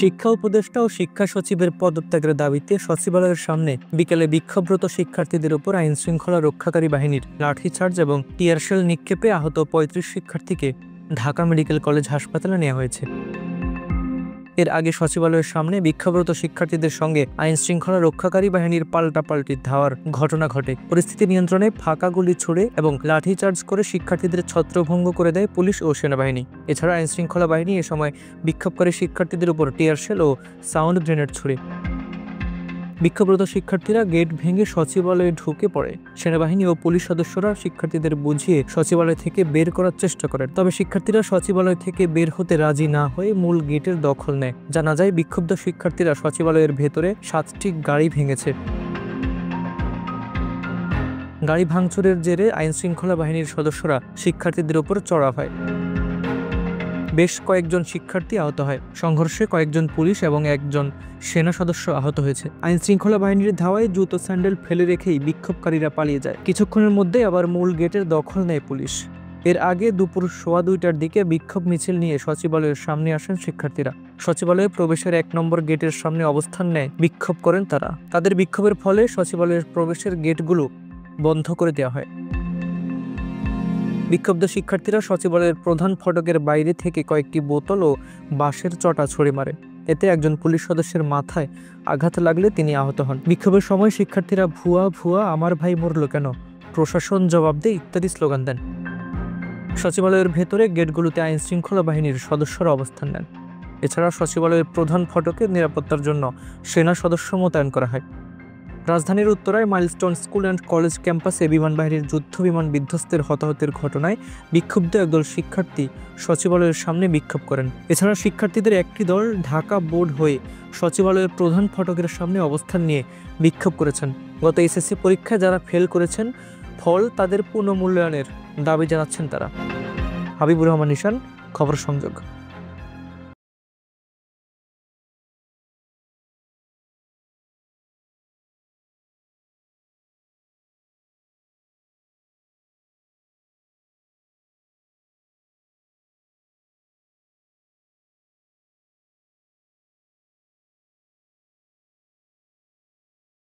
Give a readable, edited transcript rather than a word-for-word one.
শিক্ষা উপদেষ্টা ও শিক্ষা সচিবের পদত্যাগের দাবিতে সচিবালয়ের সামনে বিকেলে বিক্ষোভরত শিক্ষার্থীদের উপর আইনশৃঙ্খলা রক্ষাকারী বাহিনীর লাঠিচার্জ এবং টিয়ারশেল নিক্ষেপে আহত ৩৫ শিক্ষার্থীকে ঢাকা মেডিকেল কলেজ হাসপাতালে নেওয়া হয়েছে। এর আগে সচিবালয়ের সামনে বিক্ষোভরত শিক্ষার্থীদের সঙ্গে আইনশৃঙ্খলা রক্ষাকারী বাহিনীর পাল্টাপাল্টি ধাওয়ার ঘটনা ঘটে। পরিস্থিতি নিয়ন্ত্রণে ফাঁকা গুলি ছুড়ে এবং লাঠিচার্জ করে শিক্ষার্থীদের ছত্রভঙ্গ করে দেয় পুলিশ ও সেনাবাহিনী। এছাড়া আইনশৃঙ্খলা বাহিনী এ সময় বিক্ষোভকারী শিক্ষার্থীদের উপর টিয়ারশেল ও সাউন্ড গ্রেনেড ছুড়ে। বিক্ষোভরত শিক্ষার্থীরা গেট ভেঙে সচিবালয়ে ঢুকে পড়ে। সেনাবাহিনী ও পুলিশ সদস্যরা শিক্ষার্থীদের বুঝিয়ে সচিবালয় থেকে বের করার চেষ্টা করেন। তবে শিক্ষার্থীরা সচিবালয় থেকে বের হতে রাজি না হয়ে মূল গেটের দখল নেয়। জানা যায়, বিক্ষুব্ধ শিক্ষার্থীরা সচিবালয়ের ভেতরে 7টি গাড়ি ভেঙেছে। গাড়ি ভাঙচুরের জেরে আইনশৃঙ্খলা বাহিনীর সদস্যরা শিক্ষার্থীদের উপর চড়াও হয়। বেশ কয়েকজন শিক্ষার্থী আহত হয়। সংঘর্ষে কয়েকজন পুলিশ এবং একজন সেনা সদস্য আহত হয়েছে। আইনশৃঙ্খলা বাহিনীর ধাওয়ায় জুতো স্যান্ডেল ফেলে রেখেই বিক্ষোভকারীরা পালিয়ে যায়। কিছুক্ষণের মধ্যে আবার মূল গেটের দখল নেয় পুলিশ। এর আগে দুপুর 2:15টার দিকে বিক্ষোভ মিছিল নিয়ে সচিবালয়ের সামনে আসেন শিক্ষার্থীরা। সচিবালয়ে প্রবেশের 1 নম্বর গেটের সামনে অবস্থান নেয় বিক্ষোভ করেন তারা। তাদের বিক্ষোভের ফলে সচিবালয়ের প্রবেশের গেটগুলো বন্ধ করে দেওয়া হয়। বিক্ষুব্ধ শিক্ষার্থীরা সচিবালয়ের প্রধান ফটকের বাইরে থেকে কয়েকটি বোতল ও বাঁশের চটা ছুড়ে মারে। এতে একজন পুলিশ সদস্যের মাথায় আঘাত লাগলে তিনি আহত হন। বিক্ষোভের সময় শিক্ষার্থীরা ভুয়া ভুয়া আমার ভাই মরল কেন, প্রশাসন জবাব দেয় ইত্যাদি স্লোগান দেন। সচিবালয়ের ভেতরে গেটগুলোতে আইনশৃঙ্খলা বাহিনীর সদস্যরা অবস্থান নেন। এছাড়া সচিবালয়ের প্রধান ফটকের নিরাপত্তার জন্য সেনা সদস্য মোতায়েন করা হয়। রাজধানীর উত্তরায় মাইলস্টোন স্কুল অ্যান্ড কলেজ ক্যাম্পাসে বিমান বাহিনীর যুদ্ধ বিমান বিধ্বস্তের হতাহতের ঘটনায় বিক্ষুব্ধ একদল শিক্ষার্থী সচিবালয়ের সামনে বিক্ষোভ করেন। এছাড়া শিক্ষার্থীদের একটি দল ঢাকা বোর্ড হয়ে সচিবালয়ের প্রধান ফটকের সামনে অবস্থান নিয়ে বিক্ষোভ করেছেন। গত এসএসসি পরীক্ষায় যারা ফেল করেছেন ফল তাদের পুনঃমূল্যায়নের দাবি জানাচ্ছেন তারা। হাবিবুর রহমান নিশান, খবর সংযোগ।